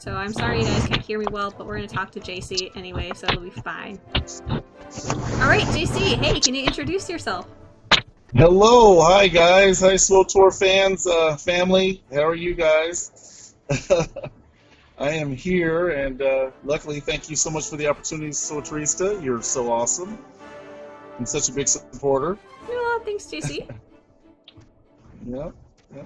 So I'm sorry you guys can't hear me well, but we're going to talk to JC anyway, so it'll be fine. Alright, JC, hey, can you introduce yourself? Hello, hi guys, hi Swtor fans, family. How are you guys? I am here, and luckily, thank you so much for the opportunity, Swtorista. You're so awesome and such a big supporter. Oh, thanks, JC. Yep, yep.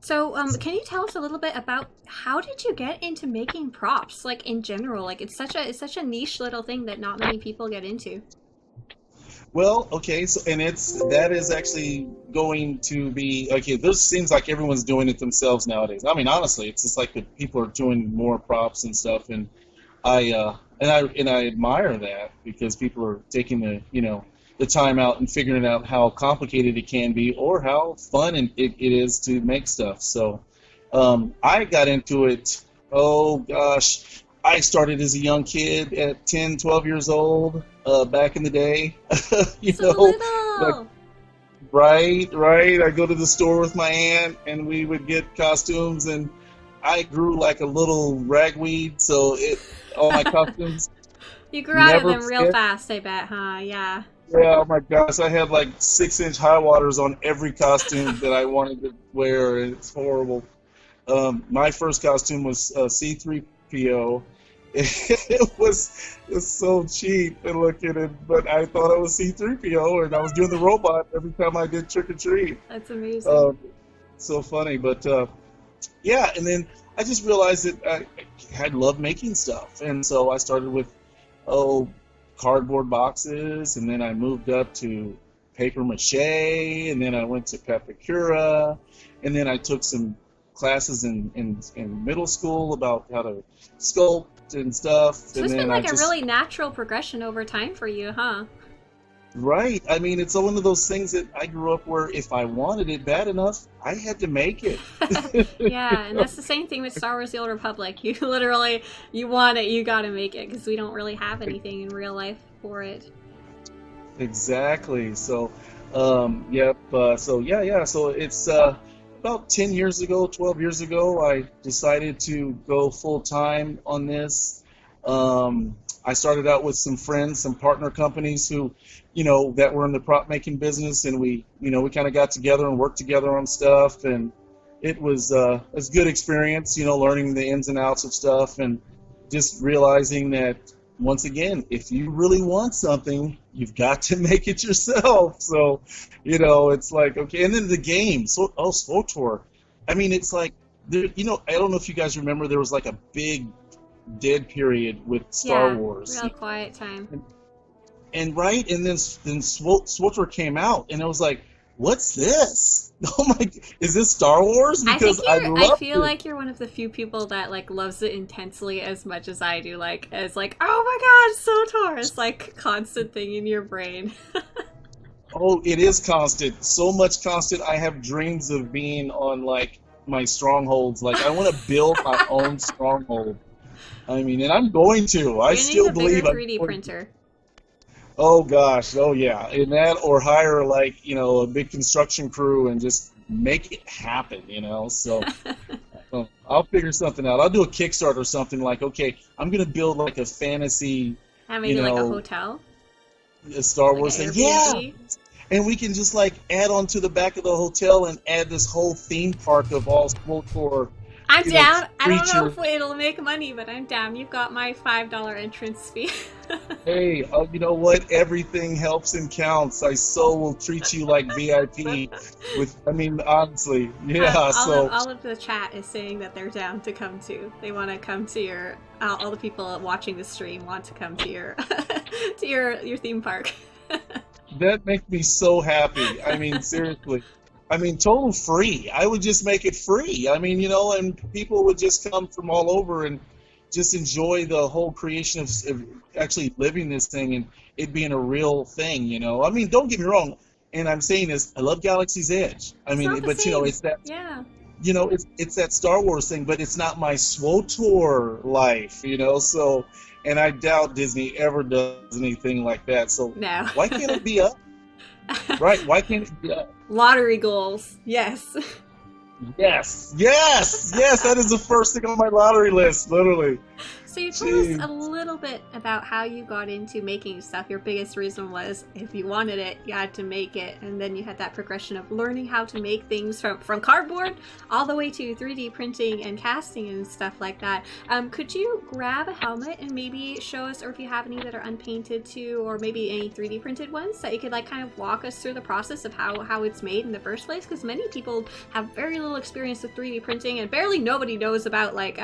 So, can you tell us a little bit about how did you get into making props, like in general? Like it's such a niche little thing that not many people get into. Well, okay, so that is actually going to be okay. This seems like everyone's doing it themselves nowadays. I mean, honestly, it's just like that people are doing more props and stuff, and I admire that because people are taking the time out and figuring out how complicated it can be or how fun it is to make stuff. So I got into it, oh gosh, I started as a young kid at 10, 12 years old back in the day. Little. Like, right. I go to the store with my aunt and we would get costumes, and I grew like a little ragweed, so all my costumes. You grew out of never them real fit. fast, I bet, huh? Yeah. Yeah, oh my gosh, I had like 6-inch high waters on every costume that I wanted to wear, and it's horrible. My first costume was C3PO. It was so cheap and looking, but I thought I was C3PO, and I was doing the robot every time I did trick or treat. That's amazing. So funny, but yeah, and then I just realized that I love making stuff, and so I started with cardboard boxes, and then I moved up to paper mache, and then I went to Papakura, and then I took some classes in middle school about how to sculpt and stuff. So and it's then been like a really natural progression over time for you, huh? Right. I mean, it's one of those things that I grew up where if I wanted it bad enough, I had to make it. Yeah, and that's the same thing with Star Wars: The Old Republic. You literally, you want it, you gotta make it, because we don't really have anything in real life for it. Exactly. So, yep. So it's about 10 years ago, 12 years ago, I decided to go full time on this. I started out with some friends, some partner companies who, that were in the prop making business, and we kind of got together and worked together on stuff, and it was a good experience, learning the ins and outs of stuff, and just realizing that once again, if you really want something, you've got to make it yourself. So, it's like, okay, and then the game, SWTOR. I mean, it's like, I don't know if you guys remember, there was like a big dead period with Star Wars. Real quiet time. And right, and then SWTOR came out, and it was like, what's this? Oh my, is this Star Wars? Because I feel like you're one of the few people that like loves it intensely as much as I do. Like, as like, oh my god, SWTOR! It's like constant thing in your brain. Oh, it is constant. So much constant. I have dreams of being on like my strongholds. Like, I want to build my own stronghold. I mean, and I'm going to. I still believe. You need a bigger 3D printer. Oh gosh, oh yeah, in that, or hire like a big construction crew and just make it happen, So I'll figure something out. I'll do a Kickstarter or something like, okay, I'm gonna build like a fantasy, like a hotel, a Star Wars thing, yeah. And we can just like add on to the back of the hotel and add this whole theme park of all SWTOR. I'm down. I don't know if it'll make money, but I'm down. You've got my $5 entrance fee. Hey, you know what? Everything helps and counts. I so will treat you like VIP. Honestly, yeah. All of the chat is saying that they're down to come to. They want to come to your. All the people watching the stream want to come to your to your theme park. That makes me so happy. I mean, seriously. I mean, total free. I would just make it free. I mean, and people would just come from all over and just enjoy the whole creation of actually living this thing and it being a real thing, I mean, don't get me wrong, and I'm saying this, I love Galaxy's Edge. I mean, but it's that, it's that Star Wars thing, but it's not my SWTOR life, so, and I doubt Disney ever does anything like that, so no. Why can't it be up? Right, why can't it be up? Lottery goals, yes. Yes, yes, yes. That is the first thing on my lottery list, literally. So you told us a Jeez. little bit about how you got into making stuff. Your biggest reason was if you wanted it, you had to make it, and then you had that progression of learning how to make things from cardboard all the way to 3D printing and casting and stuff like that. Could you grab a helmet and maybe show us, or if you have any that are unpainted too, or maybe any 3D printed ones that you could like kind of walk us through the process of how it's made in the first place? Because many people have very little experience with 3D printing, and barely nobody knows about like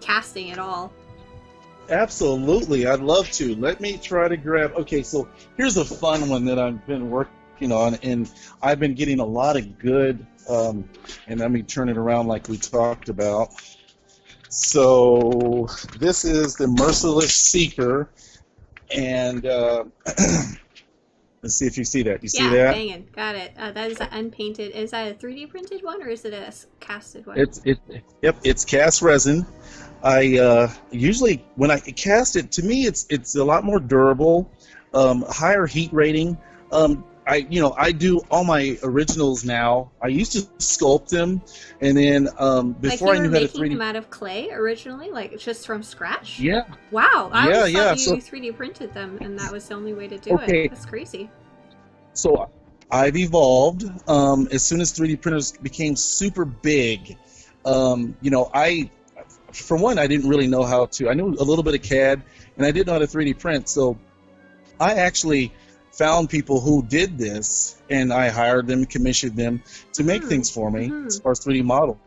casting at all. Absolutely, I'd love to. Let me try to grab. Okay, so here's a fun one that I've been working on, and I've been getting a lot of good. And let me turn it around like we talked about. So this is the Merciless Seeker, and let's see if you see that. You see Yeah, that? banging. Got it. That is an unpainted. Is that a 3D printed one or is it a casted one? Yep, it's cast resin. I usually when I cast it, to me it's a lot more durable, higher heat rating. I do all my originals now. I used to sculpt them, and then Like you before I were knew how to making 3D. them out of clay originally, like just from scratch? Yeah, Wow, I yeah, always yeah. thought So you 3D printed them and that was the only way to do it. okay, That's crazy. so I've evolved. As soon as 3D printers became super big, I for one I didn't really know how to. I knew a little bit of CAD, and I didn't know how to 3D print. So I actually found people who did this, and I hired them, commissioned them to make things for me Mm-hmm. as far as 3D model.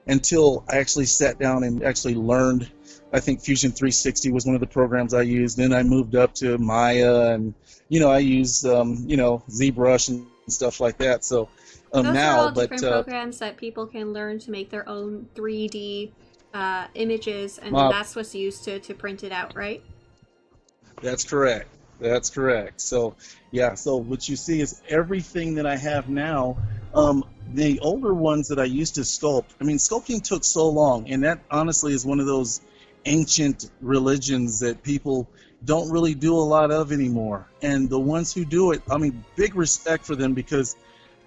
Until I actually sat down and actually learned. I think Fusion 360 was one of the programs I used. Then I moved up to Maya, and I use ZBrush and stuff like that. So Those are now, all but different programs that people can learn to make their own 3D images, and then Mob. that's what's used to print it out, right? That's correct. That's correct. So, yeah, so what you see is everything that I have now. The older ones that I used to sculpt, I mean, sculpting took so long, and that honestly is one of those ancient religions that people don't really do a lot of anymore. And the ones who do it, I mean, big respect for them because,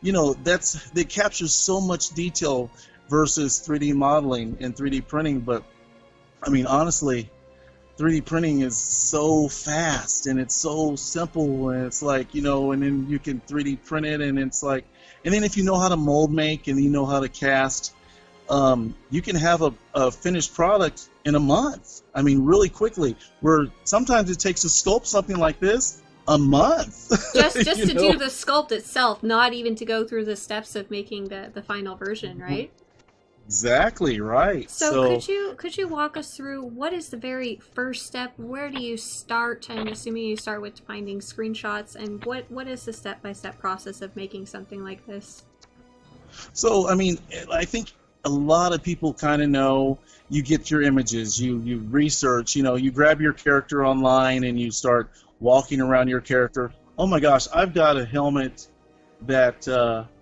they capture so much detail versus 3D modeling and 3D printing. But, I mean, honestly, 3D printing is so fast and it's so simple, and it's like, and then you can 3D print it, and it's like, and then if you know how to mold make and you know how to cast, you can have a finished product in a month. I mean, really quickly, where sometimes it takes to sculpt something like this a month. Just to do the sculpt itself, not even to go through the steps of making the final version, right? Exactly right. So could you walk us through what is the very first step? Where do you start? I'm assuming you start with finding screenshots, and what is the step-by-step process of making something like this? So, I mean, I think a lot of people kind of know. You get your images, you research, you grab your character online and you start walking around your character. Oh my gosh, I've got a helmet that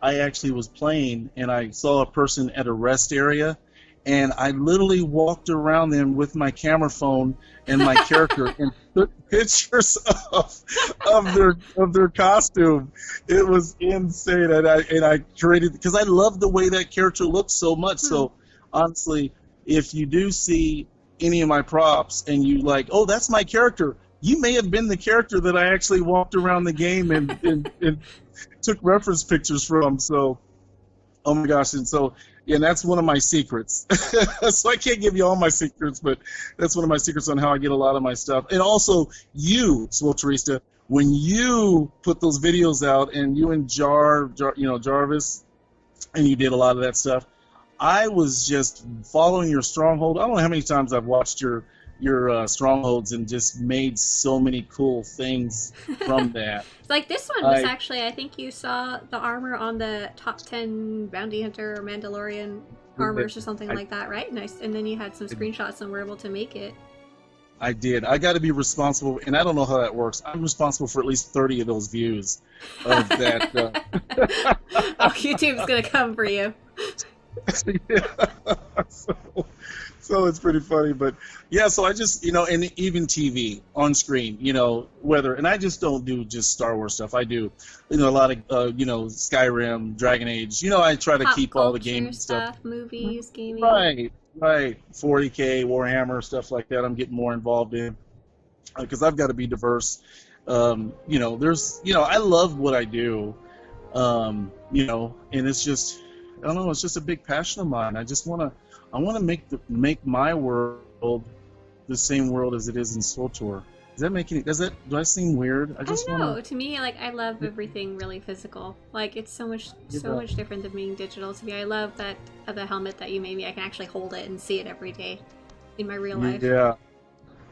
I actually was playing, and I saw a person at a rest area, and I literally walked around them with my camera phone and my character and took pictures of their costume. It was insane, and I created, because I love the way that character looks so much. So honestly, if you do see any of my props and you like, oh, that's my character, you may have been the character that I actually walked around the game and took reference pictures from. So, oh my gosh, and that's one of my secrets. So I can't give you all my secrets, but that's one of my secrets on how I get a lot of my stuff. And also, Swtorista, when you put those videos out, and you and Jarvis, and you did a lot of that stuff, I was just following your stronghold. I don't know how many times I've watched your strongholds and just made so many cool things from that. Like this one was actually, I think you saw the armor on the top 10 bounty hunter or Mandalorian armors or something like that, right? Nice. And then you had some screenshots and were able to make it. I did. I got to be responsible, and I don't know how that works. I'm responsible for at least 30 of those views of that. Oh, YouTube's going to come for you. Yeah. So it's pretty funny, but yeah, so I just, and even TV on screen, whether, and I just don't do just Star Wars stuff. I do, a lot of, Skyrim, Dragon Age. I try to Pop keep all the culture game stuff. movies, gaming. Right. 40K, Warhammer, stuff like that. I'm getting more involved in because I've got to be diverse. I love what I do, and it's just, I don't know, it's just a big passion of mine. I want to make my world the same world as it is in Swtor. Do I seem weird? I don't know. To me, like, I love everything really physical. Like, it's so much different than being digital to me. I love that the helmet that you made me. I can actually hold it and see it every day in my real life.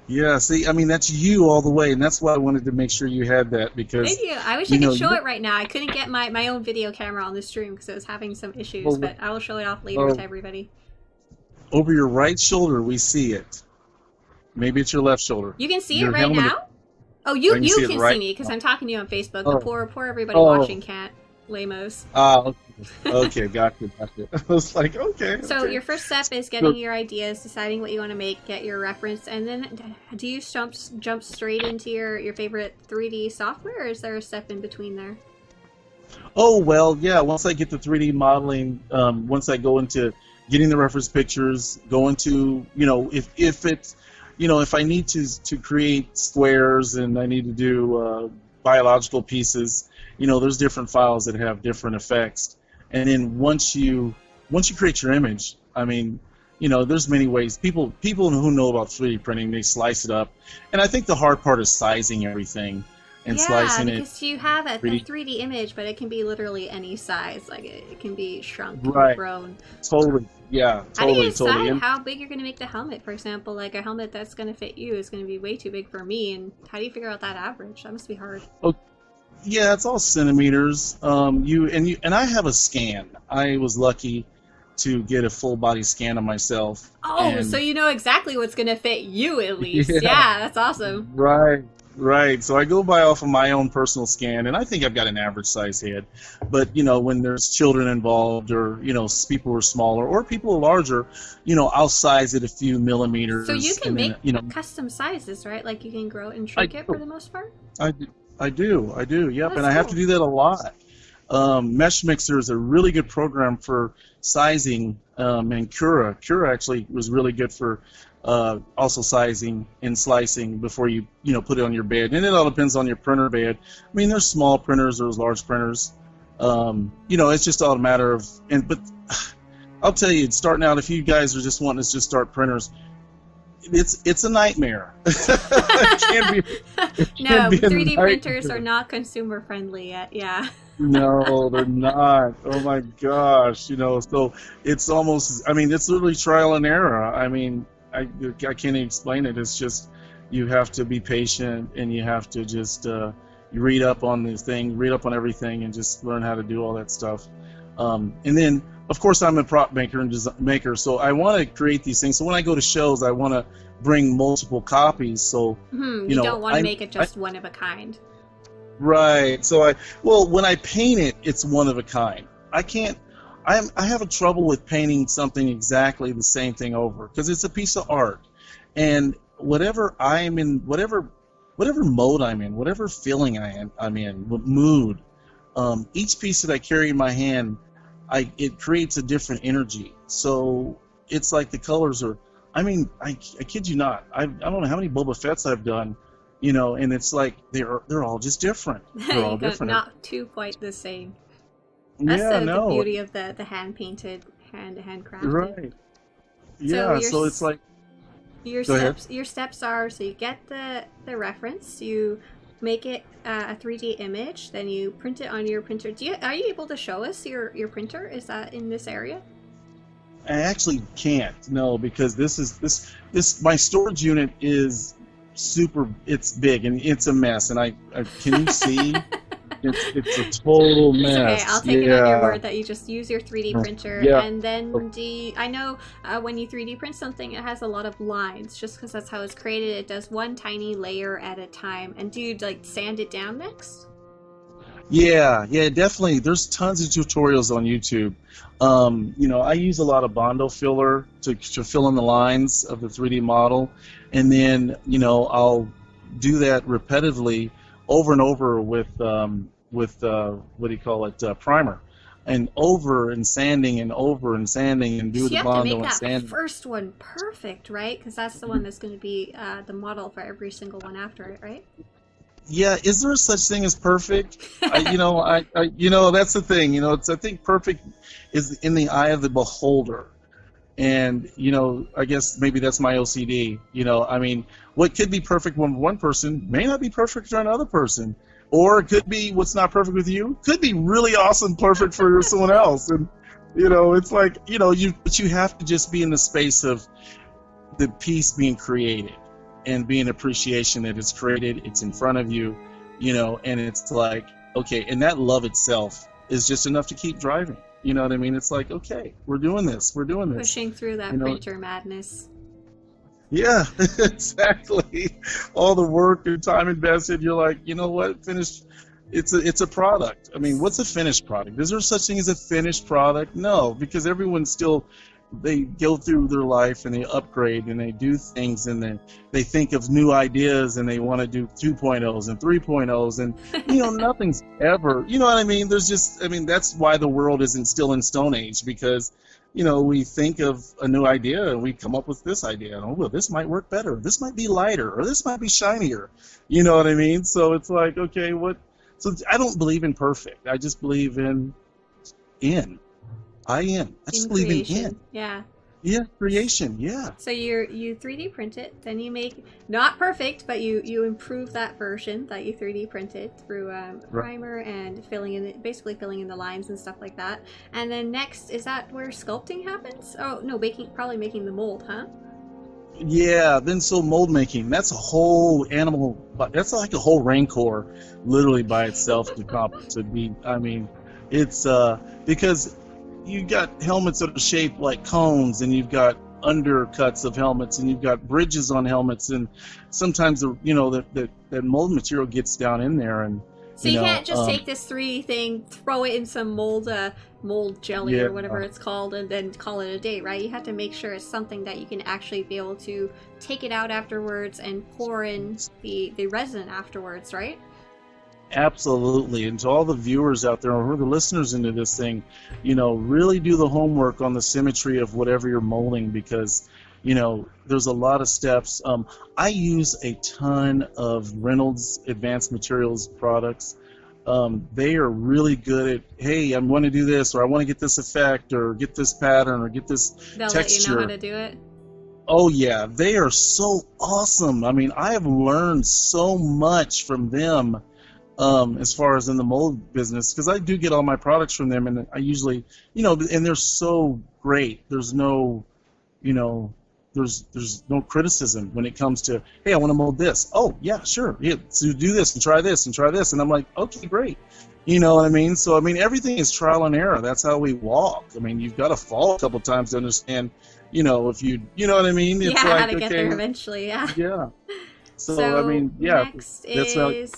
Yeah. See, I mean, that's you all the way, and that's why I wanted to make sure you had that because. Thank you. I wish I could show it right now. I couldn't get my own video camera on the stream because it was having some issues, but I will show it off later to everybody. Over your right shoulder, we see it. Maybe it's your left shoulder. You can see it right now? Oh, you can see me because I'm talking to you on Facebook. The poor everybody watching can't. Lamos. Okay, gotcha. I was like, okay. So your first step is getting your ideas, deciding what you want to make, get your reference, and then do you jump straight into your favorite 3D software, or is there a step in between there? Oh, well, yeah. Once I get the 3D modeling, once I go into getting the reference pictures, going to, if it's, if I need to create squares and I need to do biological pieces, there's different files that have different effects. And then once you create your image, I mean, there's many ways. People who know about 3D printing, they slice it up. And I think the hard part is sizing everything and slicing it. Yeah, because you have a 3D image, but it can be literally any size. Like, it can be shrunk, grown. Totally. Yeah, totally. How do you decide how big you're going to make the helmet? For example, like a helmet that's going to fit you is going to be way too big for me. And how do you figure out that average? That must be hard. Oh, yeah, it's all centimeters. And I have a scan. I was lucky to get a full body scan of myself. Oh, so you know exactly what's going to fit you at least. Yeah, that's awesome. Right. So I go by off of my own personal scan, and I think I've got an average size head. But, when there's children involved or, people who are smaller or people who are larger, I'll size it a few millimeters. So you can make custom sizes, right? Like you can grow and shrink it for the most part? I do. Yep. That's and I have to do that a lot. Mesh Mixer is a really good program for sizing, and Cura actually was really good for also sizing and slicing before you put it on your bed. And it all depends on your printer bed. I mean, there's small printers, there's large printers. It's just all a matter of but I'll tell you, starting out, if you guys are just wanting to just start printers, it's a nightmare. It can be. No, 3D printers are not consumer friendly yet. Yeah. No, they're not. Oh my gosh, so it's almost. I mean, it's literally trial and error. I mean, I can't even explain it. It's just you have to be patient and you have to just you read up on this thing, read up on everything, and just learn how to do all that stuff. And then, of course, I'm a prop maker and maker, so I want to create these things. So when I go to shows, I want to bring multiple copies. So you don't want to make it just one of a kind. Right. So when I paint it, it's one of a kind. I have a trouble with painting something exactly the same thing over because it's a piece of art, and whatever I'm in, whatever mode I'm in, whatever feeling I'm in, what mood, each piece that I carry in my hand, it creates a different energy. So it's like the colors are. I mean, I kid you not. I don't know how many Boba Fett's I've done, and it's like they're all just different. They're all different. Not two quite the same. That's the beauty of the hand painted, handcrafted. Right. Yeah. So it's like your steps are, so you get the reference, you make it a 3D image, then you print it on your printer. Are you able to show us your printer? Is that in this area? I actually can't, no, because this my storage unit is it's big and it's a mess, and I can you see? It's a total mess. Okay, I'll take it on your word that you just use your 3D printer, and then I know when you 3D print something, it has a lot of lines, just because that's how it's created. It does one tiny layer at a time. And do you like sand it down next? Yeah, yeah, definitely. There's tons of tutorials on YouTube. I use a lot of Bondo filler to fill in the lines of the 3D model, and then I'll do that repetitively over and over with what do you call it, primer, and over and sanding and over and sanding and do So the you have to make Bondo and that sanding. first one perfect, right? Because that's the one that's going to be the model for every single one after it, right? Yeah, is there such thing as perfect? That's the thing. I think perfect is in the eye of the beholder, and I guess maybe that's my OCD. I mean, what could be perfect with one person may not be perfect for another person, or it could be what's not perfect with you could be really awesome, perfect for someone else, and it's like but you have to just be in the space of the piece being created and being appreciation that it's created, it's in front of you, and it's like, okay, and that love itself is just enough to keep driving. You know what I mean? It's like, okay, we're doing this. Pushing through that printer madness. Yeah, exactly. All the work and time invested, you're like, you know what? Finished. It's a product. I mean, what's a finished product? Is there such thing as a finished product? No, because everyone's still, they go through their life and they upgrade and they do things, and then they think of new ideas and they want to do 2.0s and 3.0s, and nothing's ever, you know what I mean? That's why the world isn't still in Stone Age, because we think of a new idea and we come up with this idea. Oh, well, this might work better. This might be lighter, or this might be shinier. You know what I mean? So it's like, okay, what? So I don't believe in perfect. I just believe in. I just believe Creation. in. Yeah. Yeah, creation. Yeah. So you 3D print it, then you make, not perfect, but you improve that version that you 3D printed through primer and basically filling in the lines and stuff like that. And then next, is that where sculpting happens? Oh no, probably making the mold, huh? Yeah, then so mold making, that's a whole animal, that's like a whole rancor literally by itself to be, I mean, it's because you've got helmets that are shaped like cones, and you've got undercuts of helmets, and you've got bridges on helmets, and sometimes that mold material gets down in there, and so you can't just take this 3D thing, throw it in some mold jelly or whatever it's called, and then call it a day, right? You have to make sure it's something that you can actually be able to take it out afterwards and pour in the resin afterwards, right? Absolutely. And to all the viewers out there, or the listeners into this thing, really do the homework on the symmetry of whatever you're molding, because there's a lot of steps. I use a ton of Reynolds Advanced Materials products. They are really good at, hey, I want to do this, or I want to get this effect, or get this pattern, or get this They'll texture. let you know how to do it. Oh yeah, they are so awesome. I mean, I have learned so much from them, as far as in the mold business, because I do get all my products from them, and I usually, and they're so great. There's no, there's no criticism when it comes to, hey, I want to mold this. Oh yeah, sure. Yeah, so do this and try this and try this, and I'm like, okay, great. You know what I mean? So I mean, everything is trial and error. That's how we walk. I mean, you've got to fall a couple times to understand. If you know what I mean? It's how like, to get there eventually. Yeah. Yeah. So I mean, yeah. Next is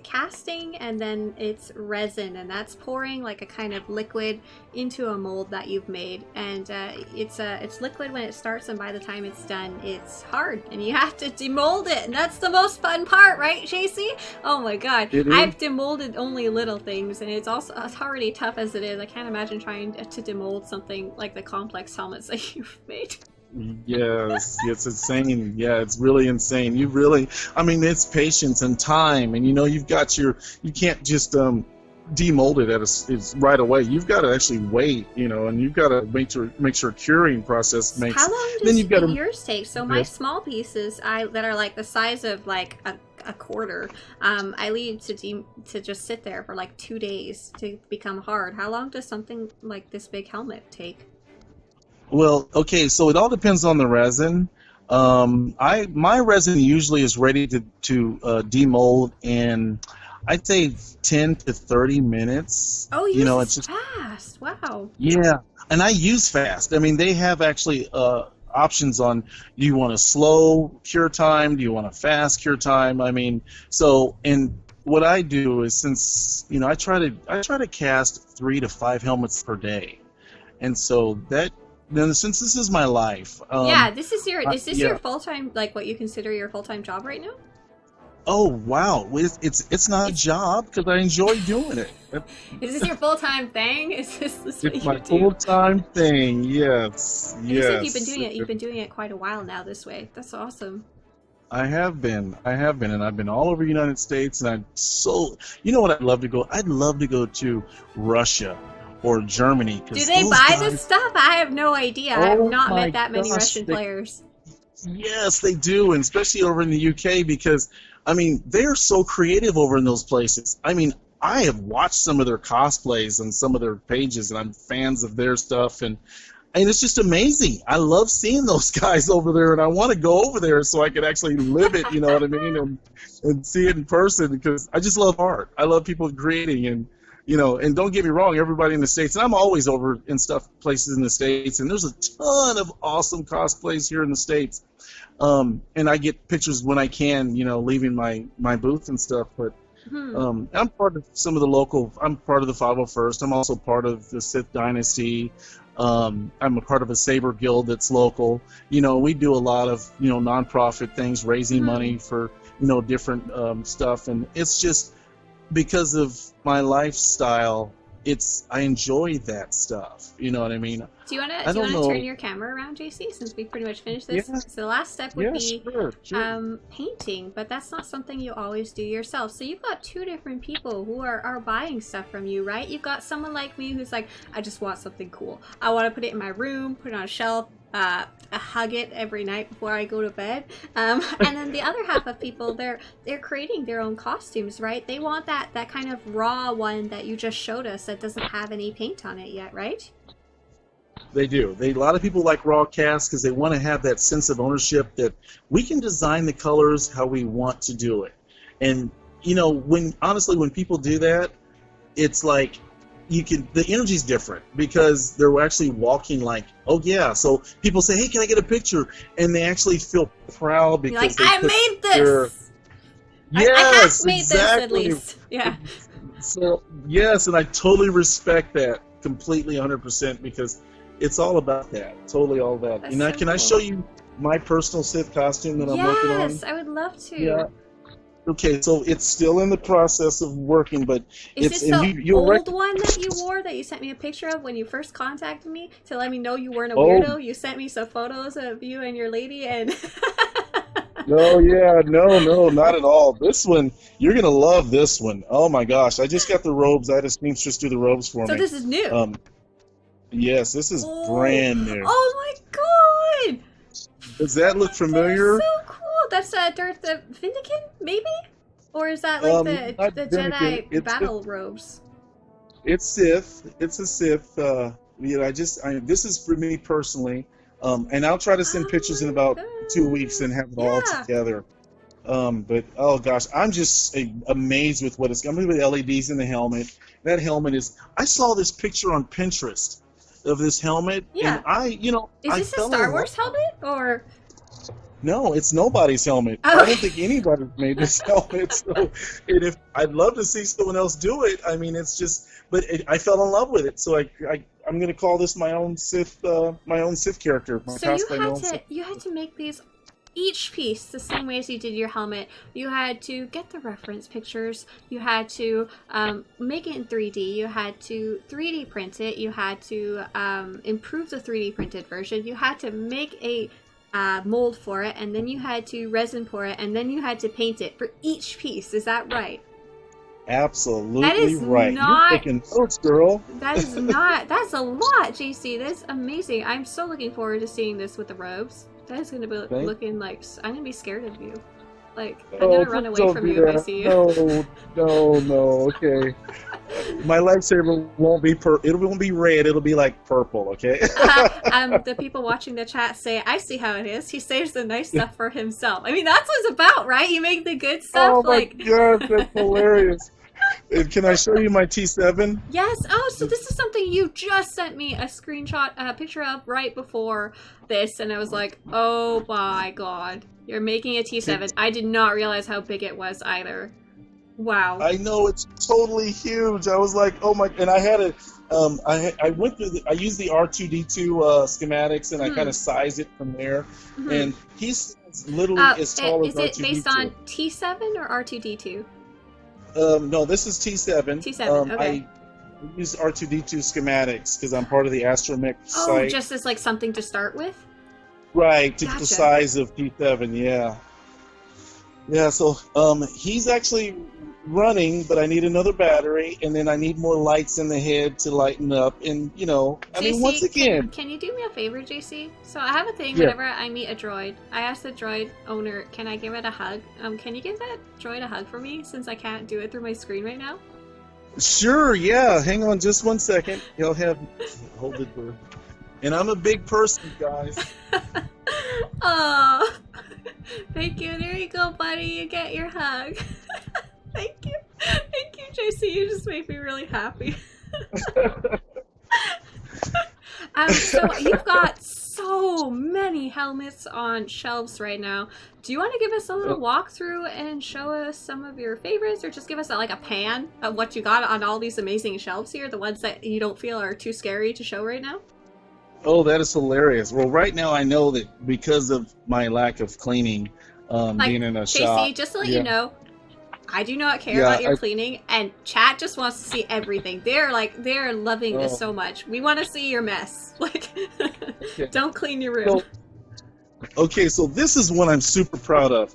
casting, and then it's resin, and that's pouring like a kind of liquid into a mold that you've made, and it's liquid when it starts, and by the time it's done, it's hard, and you have to demold it, and that's the most fun part, right, JC? Oh my God, I've demolded only little things, and it's already tough as it is. I can't imagine trying to demold something like the complex helmets that you've made. Yes, it's insane. Yeah, it's really insane. I mean, it's patience and time, and you've got you can't just demold it it's right away. You've got to actually wait, and you've got to make sure curing process makes. How long does yours take? So my small pieces, that are like the size of like a quarter, I leave to just sit there for like 2 days to become hard. How long does something like this big helmet take? Well, okay, so it all depends on the resin. My resin usually is ready to demold in, I'd say, 10 to 30 minutes. Oh, it's just fast. Wow. Yeah, and I use fast. I mean, they have actually options on, do you want a slow cure time? Do you want a fast cure time? I mean, so, and what I do is, since I try to cast 3 to 5 helmets per day, and so that then since this is my life, Yeah, this is your is this your yeah. full-time, like what you consider your full-time job right now? Oh wow, it's not a It's job because I enjoy doing it. is this your full-time thing? Is this what It's you my do? full-time thing. Yes, And you said you've been yes. doing it. You've been doing it quite a while now this way. That's awesome. I have been, and I've been all over the United States, and you know what I'd love to go? I'd love to go to Russia or Germany Do because they those buy this guys, stuff? I have no idea. I have oh not met my that many gosh, Russian players. yes, they do, and especially over in the UK because, I mean, they are so creative over in those places. I mean, I have watched some of their cosplays and some of their pages, and I'm fans of their stuff, and it's just amazing. I love seeing those guys over there, and I want to go over there so I can actually live it, you know what I mean, and see it in person because I just love art. I love people creating, and and don't get me wrong, everybody in the States, and I'm always over in places in the States, and there's a ton of awesome cosplays here in the States. And I get pictures when I can, leaving my booth and stuff, but Hmm. I'm part of some of the local. I'm part of the 501st. I'm also part of the Sith Dynasty. I'm a part of a Saber Guild that's local. We do a lot of nonprofit things, raising Hmm. money for different stuff, and it's just because of my lifestyle. I enjoy that stuff. You know what I mean? I Do you don't wanna turn know. your camera around, JC, since we pretty much finished this? Yeah, So the last step would yeah, be sure, sure. painting, but that's not something you always do yourself. So you've got two different people who are buying stuff from you, right? You've got someone like me who's like, I just want something cool. I want to put it in my room, put it on a shelf, I hug it every night before I go to bed. And then the other half of people, they're creating their own costumes, right? They want that kind of raw one that you just showed us that doesn't have any paint on it yet, right? They do. A lot of people like raw cast because they want to have that sense of ownership that we can design the colors how we want to do it. And when people do that, it's like the energy's different because they're actually walking like, oh yeah. So people say, hey, can I get a picture? And they actually feel proud You're like, because they I put made their this. I half yes, made this at exactly. least. Yeah. So yes, and I totally respect that completely, 100% because it's all about that. Totally all about. That's so Can I cool. show you my personal Sith costume that I'm working on? Yes, I would love Yeah. to. Okay, so it's still in the process of working, but Is this and the you'll old one that you wore that you sent me a picture of when you first contacted me to let me know you weren't a weirdo? You sent me some photos of you and your lady and no, yeah, no, not at all. This one, you're gonna love this one. Oh my gosh, I just got the robes. I had a seamstress do the robes for so me. this is new. Um, yes, this is Oh, brand new. oh my god! Does that look That is familiar? so cool. That's Darth the Vindican, maybe? Or is that like Not the Finnegan. Jedi battle robes? It's Sith. It's a Sith. This is for me personally, and I'll try to send Oh pictures in my about 2 weeks and god. have it all Yeah. together. But oh gosh, I'm just amazed with what it's. I'm with LEDs in the helmet. That helmet is. I saw this picture on Pinterest of this helmet, and Yeah. Is I this a fell Star in love. Wars helmet or No, it's nobody's helmet. I oh don't think anybody made this helmet. So, and if I'd love to see someone else do it, I mean, it's just. But I fell in love with it, so I'm gonna call this my own Sith character, my so you cosplay, my had own Sith. to make these each piece the same way as you did your helmet. You had to get the reference pictures. You had to make it in 3D. You had to 3D print it. You had to improve the 3D printed version. You had to make a mold for it, and then you had to resin pour it, and then you had to paint it for each piece. Is that right? That Absolutely is right. You're not. taking notes, girl. That is not. That's a lot, JC. That's amazing. I'm so looking forward to seeing this with the robes. That is gonna be Thank. looking like I'm gonna be scared of you. Like I'm Oh, gonna run please away don't from do you if I that. see you. No. Okay. My lightsaber won't be it won't be red. It'll be like purple. Okay. The people watching the chat say, "I see how it is. He saves the nice stuff for himself." I mean, that's what it's about, right? You make the good stuff. Oh my Like, gosh, that's hilarious. And can I show you my T7? yes. Oh, so this is something you just sent me a screenshot, a picture of right before this, and I was like, "Oh my god, you're making a T7." I did not realize how big it was either. Wow. I know it's totally huge. I was like, oh my! And I had a, I went through I used the R2D2 schematics, and I kind Hmm. of sized it from there. Hmm. And he's literally as tall as Is it based R2D2. on T7 or R2D2? No, this is T7. T7. Okay. I use R2D2 schematics because I'm part of the Astromech Oh, site. just as like something to start with. Right, to get the Gotcha. size of T7. Yeah. Yeah, so he's actually running, but I need another battery, and then I need more lights in the head to lighten up. And I mean, once JC, again, can you do me a favor, JC? So I have a thing yeah, whenever I meet a droid, I ask the droid owner, can I give it a hug? Can you give that droid a hug for me since I can't do it through my screen right now? sure, yeah. Hang on just one second. He'll have hold it for. And I'm a big person, guys. Oh, thank you. There you go, buddy. You get your hug. Thank you. Thank you, JC. You just make me really happy. So you've got so many helmets on shelves right now. Do you want to give us a little walkthrough and show us some of your favorites, or just give us like a pan of what you got on all these amazing shelves here, the ones that you don't feel are too scary to show right now? Oh, that is hilarious. Well, right now I know that because of my lack of cleaning, Like, being in a JC, shop. just to let Yeah, you know, I do not care yeah. about your cleaning, and chat just wants to see everything. They're loving this Oh, so much. We want to see your mess. Like, okay. don't clean your room. So, okay, so this is one I'm super proud of.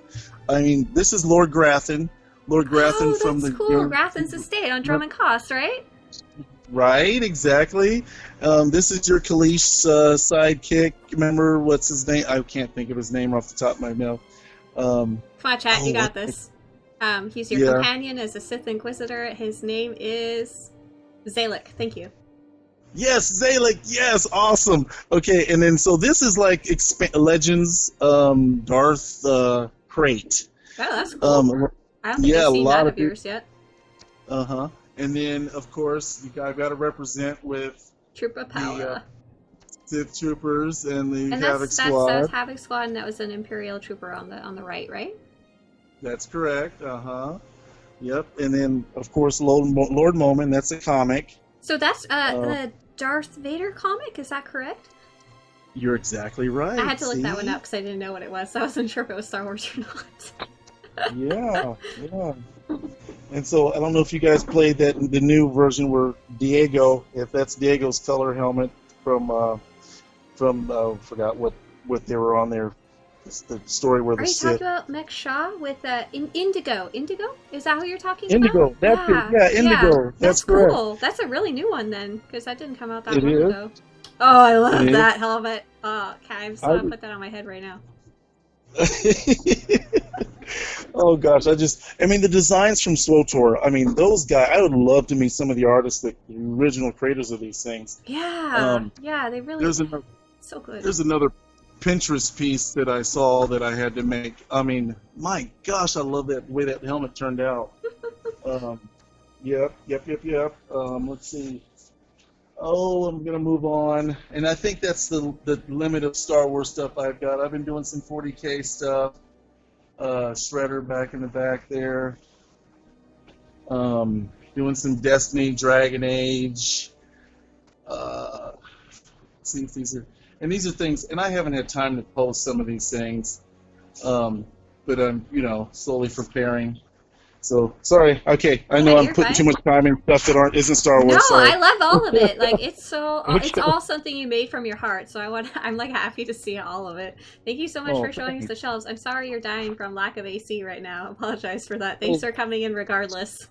I mean, this is Lord Grathan. Lord Grathan Oh, from that's the cool. Rathan's estate on Drummond Cost, right? right, exactly. This is your Kalish sidekick. Remember what's his name? I can't think of his name off the top of my mouth. Um, Come on, chat, you oh, got what? this. He's your Yeah. companion as a Sith Inquisitor. His name is Zalek. Thank you. Yes, Zalek. Yes, awesome. Okay, and then so this is like Legends Darth crate. Oh, that's cool. I don't think Yeah, I've a seen lot that of of yours yet. uh-huh. And then of course I've got to represent with Trooper the Power. Sith Troopers and the And Havoc that's Squad. Havoc Squad, and that was an Imperial Trooper on the right, right? That's correct. Uh-huh. Yep. And then of course Lord Moment. That's a comic. So that's Uh, the Darth Vader comic, is that correct? you're exactly right. I had to look that one See? up because I didn't know what it was. So I wasn't sure if it was Star Wars or not. Yeah. Yeah. And so I don't know if you guys played the new version where Diego, if that's Diego's color helmet from forgot what they were on there. It's the story where Are the you talking Sith about Mech Shaw with Indigo? Indigo? Is that who you're talking Indigo. about? That's it. Yeah, Indigo. That's correct. Cool. That's a really new one then, because that didn't come out that It long is. ago. Oh, I love It is. that helmet. Oh, okay, I'm just I gonna would- put that on my head right now. Oh gosh, I mean the designs from Swotor, I mean those guys, I would love to meet some of the artists, the original creators of these things. Yeah, yeah, they really There's another so good. there's another Pinterest piece that I saw that I had to make. I mean, my gosh, I love that way that helmet turned out. Yep. Let's see. Oh, I'm gonna move on, and I think that's the limit of Star Wars stuff I've got. I've been doing some 40K stuff. Shredder back in the back there. Doing some Destiny, Dragon Age. Let's see if these are things, and I haven't had time to post some of these things, but I'm slowly preparing. So sorry. Okay, I know Yeah, I'm you're putting too fine. much time in stuff that isn't Star Wars. No, Sorry. I love all of it. Like it's it's Okay. all something you made from your heart. So I'm like happy to see all of it. Thank you so much Oh, for showing us thanks. the shelves. I'm sorry you're dying from lack of AC right now. I apologize for that. Thanks for coming in regardless.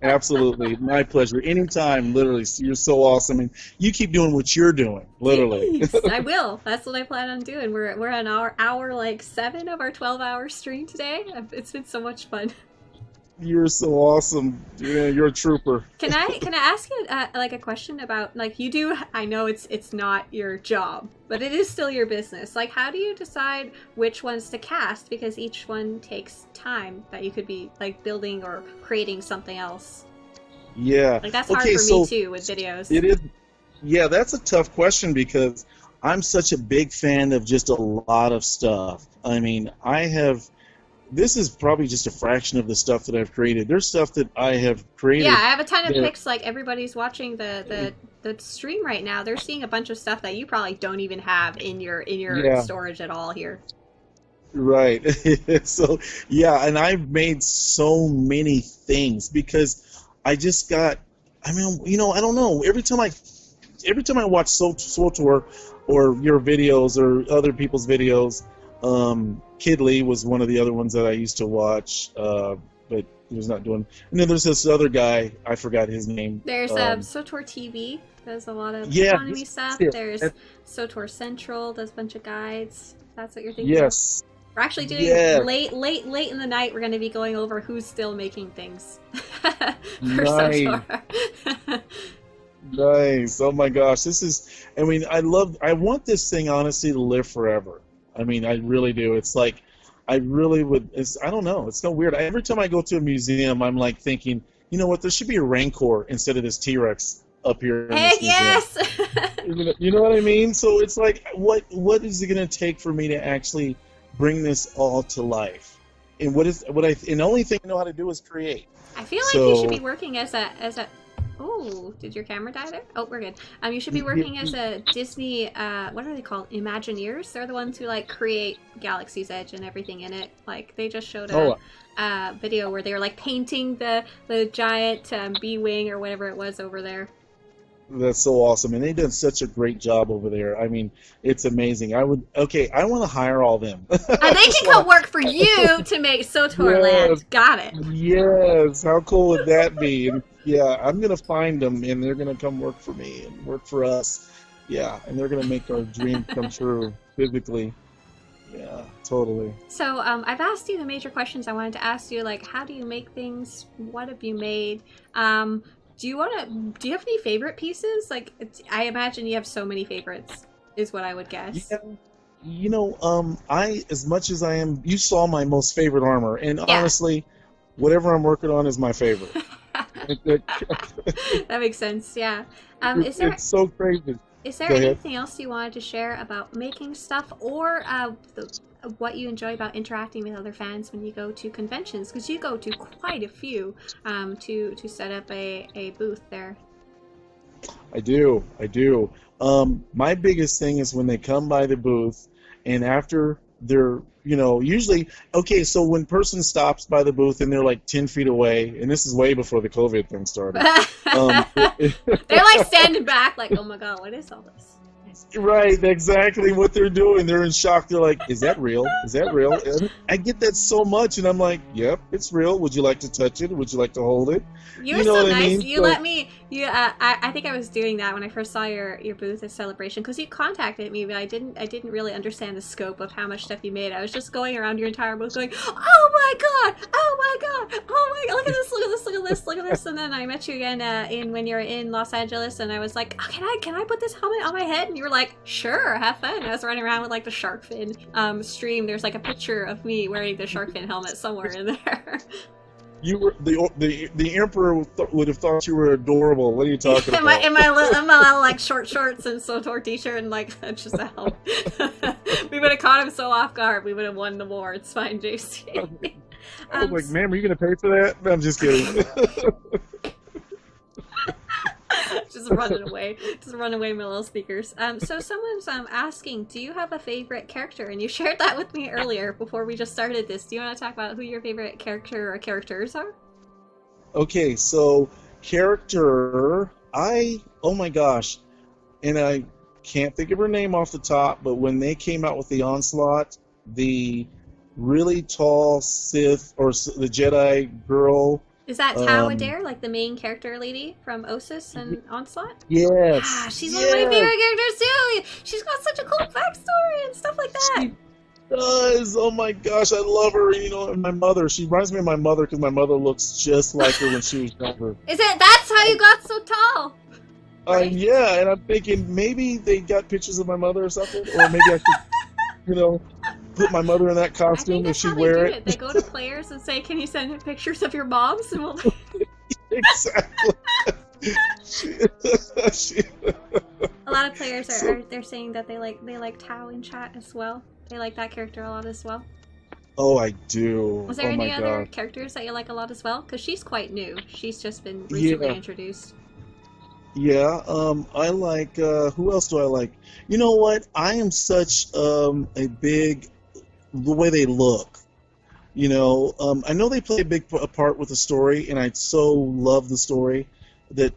Absolutely, my pleasure. Anytime, literally. You're so awesome, and you keep doing what you're doing, literally. Thanks. I will. That's what I plan on doing. We're on our hour like 7 of our 12-hour stream today. It's been so much fun. You're so awesome. Yeah, you're a trooper. Can I ask you like a question about like you do? I know it's not your job, but it is still your business. Like, how do you decide which ones to cast? Because each one takes time that you could be like building or creating something else. Yeah. Like that's hard Okay, for so me too with videos. it is. Yeah, that's a tough question because I'm such a big fan of just a lot of stuff. I mean, I have this is probably just a fraction of the stuff that I've created. There's stuff that I have Yeah, created I have a ton of that, pics. Like everybody's watching the stream right now. They're seeing a bunch of stuff that you probably don't even have in your yeah, storage at all here. right. So, yeah, and I've made so many things because I just got, I mean, I don't know. Every time I watch Swtor or your videos or other people's videos, Kidley was one of the other ones that I used to watch, but he was not doing. And then there's this other guy, I forgot his name. There's Swtor TV. Does a lot of Yeah, economy stuff. it. There's Swtor Central. Does a bunch of guides. That's what you're thinking of. Yes, We're actually doing yes, late in the night. We're going to be going over who's still making things for nice, Swtor. nice. Oh my gosh, this is. I mean, I want this thing honestly to live forever. I mean, I really do. It's like, I really would. I don't know. It's so weird. Every time I go to a museum, I'm like thinking, you know what? There should be a Rancor instead of this T-Rex up here in Heck this museum. yes! You know what I mean? So it's like, what is it going to take for me to actually bring this all to life? And and the only thing I know how to do is create. I feel like you should So be working as a Oh, did your camera die there? Oh, we're good. You should be working as a Disney, what are they called? Imagineers? They're the ones who, like, create Galaxy's Edge and everything in it. Like, they just showed a video where they were, like, painting the giant B-Wing or whatever it was over there. that's so awesome, and they did such a great job over there. I mean, it's amazing. I want to hire all them. And they can come work for you to make Swtor Land. Yes, Got it. yes. How cool would that be? And yeah, I'm gonna find them, and they're gonna come work for me and work for us. Yeah, and they're gonna make our dream come true physically. Yeah, totally. So I've asked you the major questions I wanted to ask you, like how do you make things? What have you made? Do you have any favorite pieces? Like I imagine you have so many favorites, is what I would guess. Yeah, I as much as I am, you saw my most favorite armor, and Yeah. honestly, whatever I'm working on is my favorite. That makes sense. Yeah. It's so crazy. Is there Go ahead. anything else you wanted to share about making stuff, or what you enjoy about interacting with other fans when you go to conventions? Because you go to quite a few to set up a booth there. I do. My biggest thing is when they come by the booth, and after they're, usually, okay, so when person stops by the booth and they're like 10 feet away, and this is way before the COVID thing started. They're like standing back, like, oh my god, what is all this? Right, exactly what they're doing. They're in shock. They're like, is that real? Is that real? And I get that so much, and I'm like, yep, it's real. Would you like to touch it? Would you like to hold it? You were know so what I nice. mean? You So- let me. I think I was doing that when I first saw your booth at Celebration, because you contacted me, but I didn't really understand the scope of how much stuff you made. I was just going around your entire booth going, oh my god, oh my god, oh my god, look at this, look at this, look at this, look at this. And then I met you again when you were in Los Angeles, and I was like, oh, can I put this helmet on my head? And you were like, sure, have fun. I was running around with like the shark fin stream. There's like a picture of me wearing the shark fin helmet somewhere in there. You were the emperor would have thought you were adorable. What are you talking in about? my little like short shorts and Swtor t-shirt and like just a helmet. We would have caught him so off guard. We would have won the war. It's fine, JC. I was like, ma'am, are you going to pay for that? No, I'm just kidding. just running away, my little speakers. So someone's asking, do you have a favorite character? And you shared that with me earlier before we just started this. Do you want to talk about who your favorite character or characters are? Okay, so character, oh my gosh, and I can't think of her name off the top, but when they came out with the Onslaught, the really tall Sith or the Jedi girl. Is that Tao Adair, like the main character lady from Osis and Onslaught? Yes. Ah, she's one of my favorite characters too. She's got such a cool backstory and stuff like that. She does. Oh my gosh, I love her. And my mother. She reminds me of my mother because my mother looks just like her when she was younger. That's how you got so tall? Right? Yeah, and I'm thinking maybe they got pictures of my mother or something, or maybe I could, put my mother in that costume and she'd wear it. They go to players and say, "Can you send in pictures of your moms?" And we'll. Exactly. A lot of players they're saying that they like Tao in chat as well. They like that character a lot as well. Oh, I do. Was there Oh my any other gosh. characters that you like a lot as well? Because she's quite new. She's just been recently Yeah, introduced. yeah. I like. Who else do I like? You know what? I am such a big the way they look. I know they play a big part with the story, and I so love the story that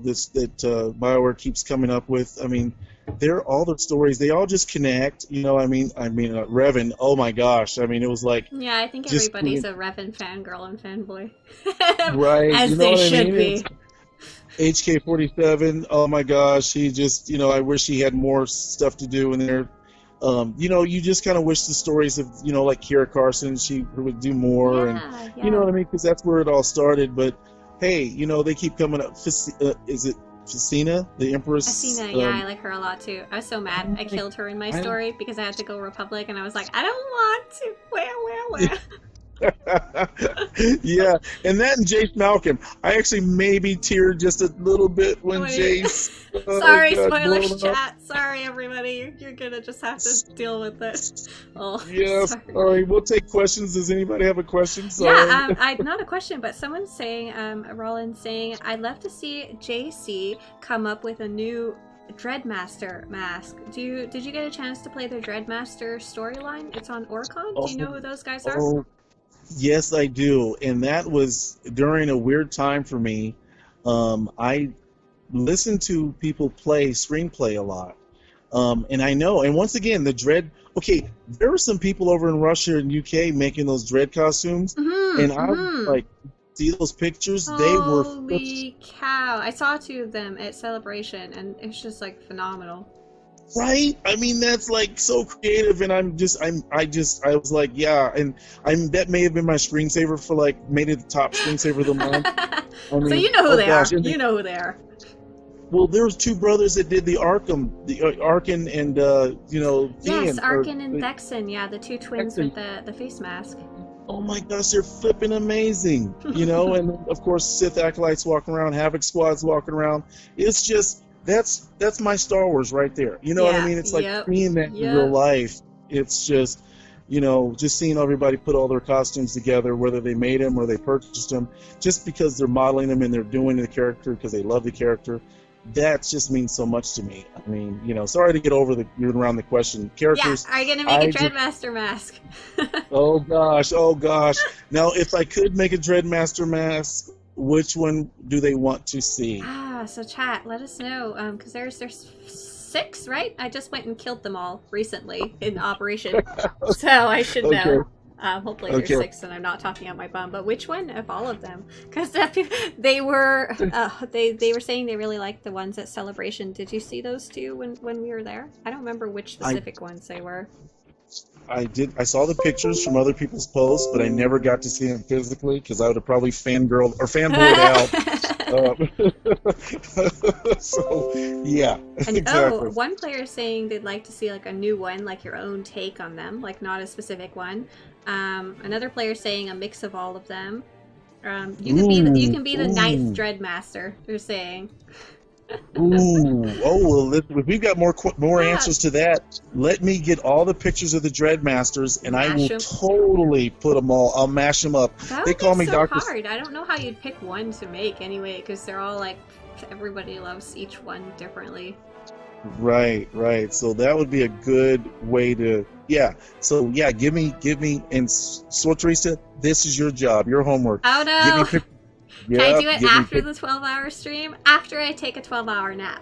this that Bioware keeps coming up with. I mean, they're all the stories. They all just connect. Revan. Oh my gosh. I mean, it was like Yeah, I think just everybody's a Revan fangirl and fanboy. right. You As know they what I should mean? be. HK-47. Oh my gosh. He just. I wish he had more stuff to do in there. You just kind of wish the stories of, like Kira Carson, she would do more, and Yeah, you know yeah. what I mean, because that's where it all started. But hey, they keep coming up. Is it Facina, the Empress? Asina, yeah, I like her a lot too. I was so mad I killed her in my I, story because I had to go Republic and I was like, I don't want to. Where? yeah, and that and Jace Malcolm. I actually maybe teared just a little bit when Wait. Jace Sorry, got spoilers blown up. chat. Sorry, everybody. You're gonna just have to deal with it. Oh, Yes, sorry. all right, we'll take questions. Does anybody have a question? Sorry. Yeah, I not a question, but someone's saying, Roland's saying, I'd love to see JC come up with a new Dreadmaster mask. Did you get a chance to play the Dreadmaster storyline? It's on Orcon. Do you know who those guys are? Oh, yes, I do. And that was during a weird time for me. I listened to people play screenplay a lot. And I know, and once again, the Dread. Okay, there were some people over in Russia and UK making those Dread costumes, and I like see those pictures. They were Holy cow! I saw two of them at Celebration, and it's just like phenomenal. right. I mean, that's like so creative, and I was like, yeah, and that may have been my screensaver for like made it the top screensaver of the month. I So mean, you know who oh they gosh, are. and You know who they are. well, there was two brothers that did the Arkham, the Arkin and Yes, Thean, Arkin and Vexen. Yeah, the two twins Vexen. with the face mask. Oh my gosh, they're flipping amazing, and of course Sith acolytes walking around, Havoc squads walking around. It's just that's my Star Wars right there. You know what I Yeah, mean? It's like yep, seeing that in yep. real life. It's just just seeing everybody put all their costumes together, whether they made them or they purchased them, just because they're modeling them and they're doing the character because they love the character. That just means so much to me. I mean, sorry to get around the question. Yeah, Characters, are you gonna make a I just, Dreadmaster mask? oh gosh. Now, if I could make a Dreadmaster mask, which one do they want to see? So chat, let us know. Because there's 6, right? I just went and killed them all recently in Operation, so I should Okay, know. Hopefully there's okay. 6 and I'm not talking out my bum. But which one of all of them? Because they were they were saying they really liked the ones at Celebration. Did you see those two when we were there? I don't remember which specific ones they were. I did. I saw the pictures from other people's posts, but I never got to see them physically because I would have probably fangirled or fanboyed out. So yeah, And exactly. one player is saying they'd like to see like a new one, like your own take on them, like not a specific one. Another player saying a mix of all of them. You can be the ninth Dreadmaster. They're saying. Ooh. Oh well, if we've got more Yeah. answers to that, let me get all the pictures of the Dreadmasters, and I Mash will 'em. totally put them all. I'll mash them up. That They would call be me so Doctor. hard. I don't know how you'd pick one to make anyway, because they're all like everybody loves each one differently. Right. So that would be a good way to. Yeah. So yeah, give me, and Swtorista, this is your job, your homework. Oh Give me no! pic- Can I Yep, do it give me after the 12-hour stream? After I take a 12-hour nap.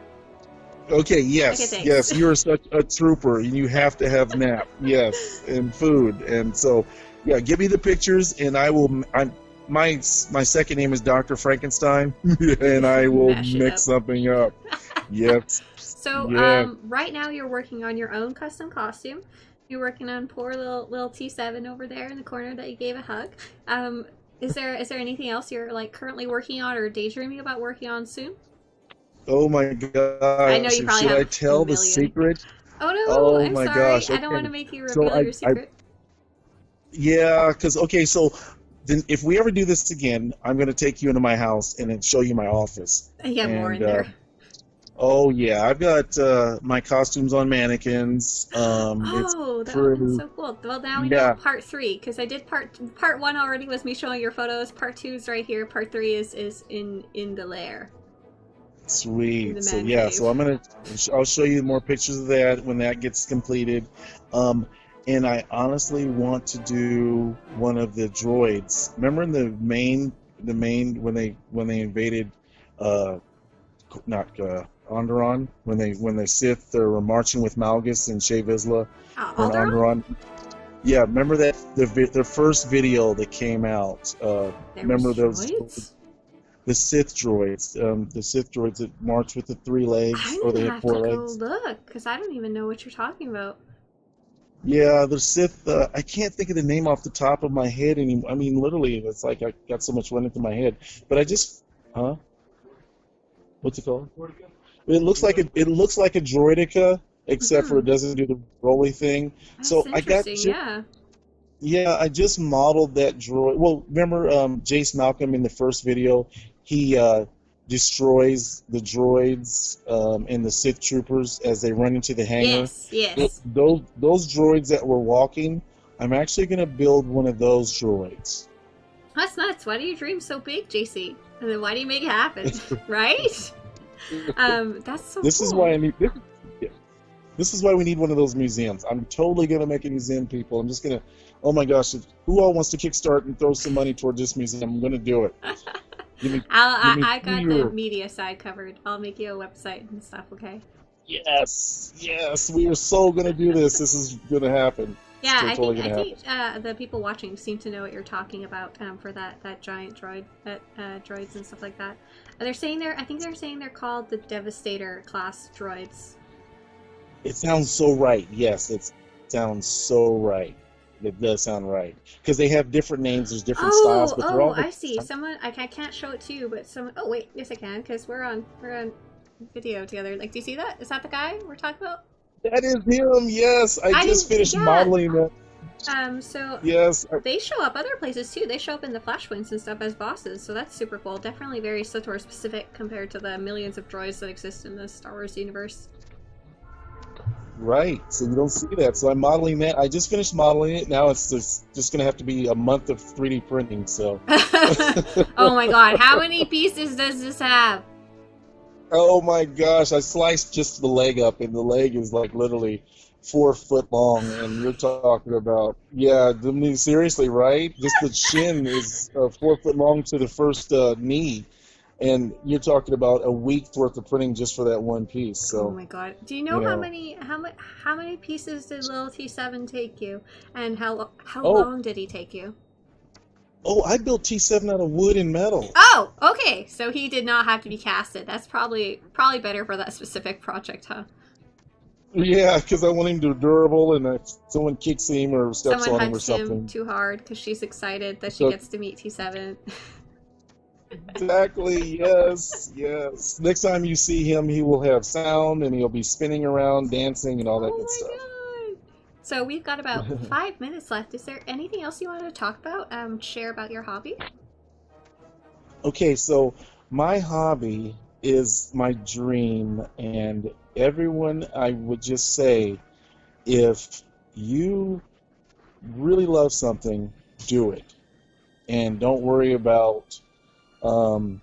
Okay, Okay, yes, thanks. yes, you're such a trooper, and you have to have nap, yes, and food, and so, yeah, give me the pictures, and I will. My second name is Dr. Frankenstein, and I will Mash it mix up. something up. Yes, So, yes. right now you're working on your own custom costume. You're working on poor little T7 over there in the corner that you gave a hug. Is there anything else you're like currently working on or daydreaming about working on soon? Oh my I know gosh! you probably Should have I a tell the million. secret? Oh no, Oh I'm my sorry. gosh! I don't want Okay, to make you so reveal your secret. yeah, because okay, so then if we ever do this again, I'm gonna take you into my house and then show you my office. Yeah, more in And there. Oh yeah, I've got my costumes on mannequins. It's Oh, that would have been pretty. so cool. Well, now we know Yeah, part three because I did part one already was me showing your photos. Part two is right here. Part three is in the lair in the sweet. So man yeah, cave. so I'll show you more pictures of that when that gets completed. Um, and I honestly want to do one of the droids. Remember in the main when they invaded, uh, not Onderon, when the Sith were marching with Malgus and Shae Vizsla on Alderaan? Onderon. Yeah, remember that the first video that came out. There was Remember those droids? the Sith droids that march with the three legs, I'm or they gonna had have four to go legs. look because I don't even know what you're talking about. Yeah, the Sith. I can't think of the name off the top of my head anymore. I mean, literally, it's like I got so much running through my head. But I just, huh? What's it called? It looks like a droidica, except for Hmm. it doesn't do the rolly thing. That's So I got interesting. Yeah. Yeah, I just modeled that droid. Well, remember Jace Malcolm in the first video? He destroys the droids and the Sith troopers as they run into the hangar. Yes. Yes. Those droids that were walking, I'm actually going to build one of those droids. That's nuts. Why do you dream so big, JC? And then why do you make it happen? Right? That's so This is why cool. I need this. Yeah, this is why we need one of those museums. I'm totally going to make a museum, people. I'm just going to. Oh my gosh, who all wants to kickstart and throw some money toward this museum? I'm going to do it. Give me, give me I got the 2 years. media side covered. I'll make you a website and stuff. Okay. Yes, yes, we are so gonna do this. This is gonna happen. It's Yeah, totally I gonna think happen. the people watching seem to know what you're talking about for that giant droid, that droids and stuff like that. They're saying they're I think they're saying they're called the Devastator class droids. It sounds so right. Yes, it sounds so right. It does sound right because they have different names. There's different styles, but they're Oh, all the I see. Someone I can't show it to you, but someone. Oh wait, yes I can because we're on video together. Like, do you see that? Is that the guy we're talking about? That is him. Yes, I I just didn't. finished Yeah. modeling that. So Yes, they show up other places too. They show up in the Flashpoints and stuff as bosses, so that's super cool. Definitely very Swtor specific compared to the millions of droids that exist in the Star Wars universe. right. So you don't see that. So I'm modeling that. I just finished modeling it. Now it's just gonna have to be a month of 3D printing. So. Oh my god, how many pieces does this have? Oh my gosh, I sliced just the leg up, and the leg is like literally 4 foot long. And you're talking about, yeah, I mean, seriously, right? Just the shin is 4 foot long to the first knee, and you're talking about a week's worth of printing just for that one piece. Oh So, my god. Do you know you know, how many pieces did little T7 take you? And how oh, long did he take you? oh, I built T7 out of wood and metal. Oh, okay. So he did not have to be casted. That's probably better for that specific project, huh? Yeah, because I want him to be durable, and if someone kicks him or steps Someone on him or hugs him something. too hard because she's excited that she So gets to meet T7. exactly, yes, yes. Next time you see him, he will have sound and he'll be spinning around, dancing, and all that Oh good my stuff. god. So we've got about 5 minutes left. Is there anything else you want to talk about? Share about your hobby? Okay, so my hobby is my dream, and everyone, I would just say, if you really love something, do it. And don't worry about um,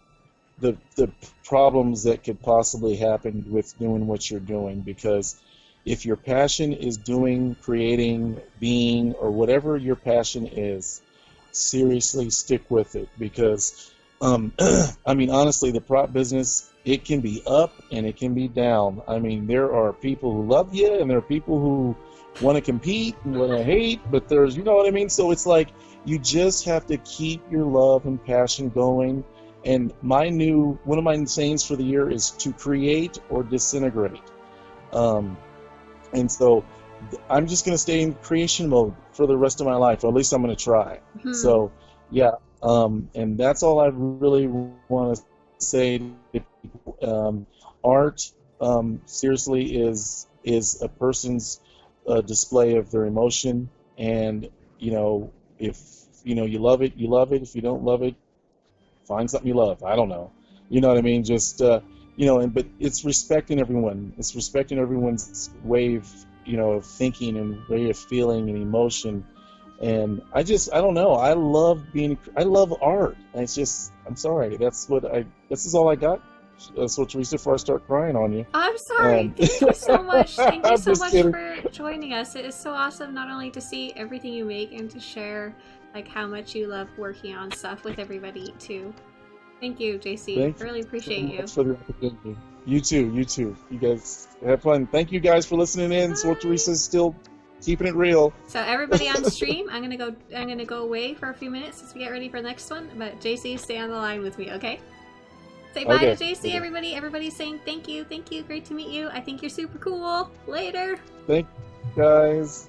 the problems that could possibly happen with doing what you're doing, because if your passion is doing, creating, being, or whatever your passion is, seriously stick with it, because I mean, honestly, the prop business, it can be up and it can be down. I mean, there are people who love you and there are people who want to compete and want to hate, but there's, you know what I mean? So it's like you just have to keep your love and passion going. And one of my sayings for the year is to create or disintegrate. Um, and so I'm just going to stay in creation mode for the rest of my life, or at least I'm going to try. Hmm. So, yeah, and that's all I really want to say to people. Art, seriously, is a person's display of their emotion, and if you love it, you love it. If you don't love it, find something you love. I don't know. You know what I mean? Just but it's respecting everyone. It's respecting everyone's way of, of thinking and way of feeling and emotion. And I don't know. I love art. And it's just, I'm sorry. This is all I got. So Teresa, before I start crying on you. I'm sorry. Thank you so much. Thank you I'm so just much kidding. for joining us. It is so awesome not only to see everything you make and to share like how much you love working on stuff with everybody too. Thank you, JC. Thank I really you appreciate so you. much for the opportunity. You too. You too. You guys have fun. Thank you guys for listening in. So Teresa's still keeping it real. So everybody on stream, I'm gonna go away for a few minutes as we get ready for the next one. But JC, stay on the line with me, okay? Say bye to JC, Okay. everybody. Everybody's saying thank you, great to meet you. I think you're super cool. Later. Thank you guys.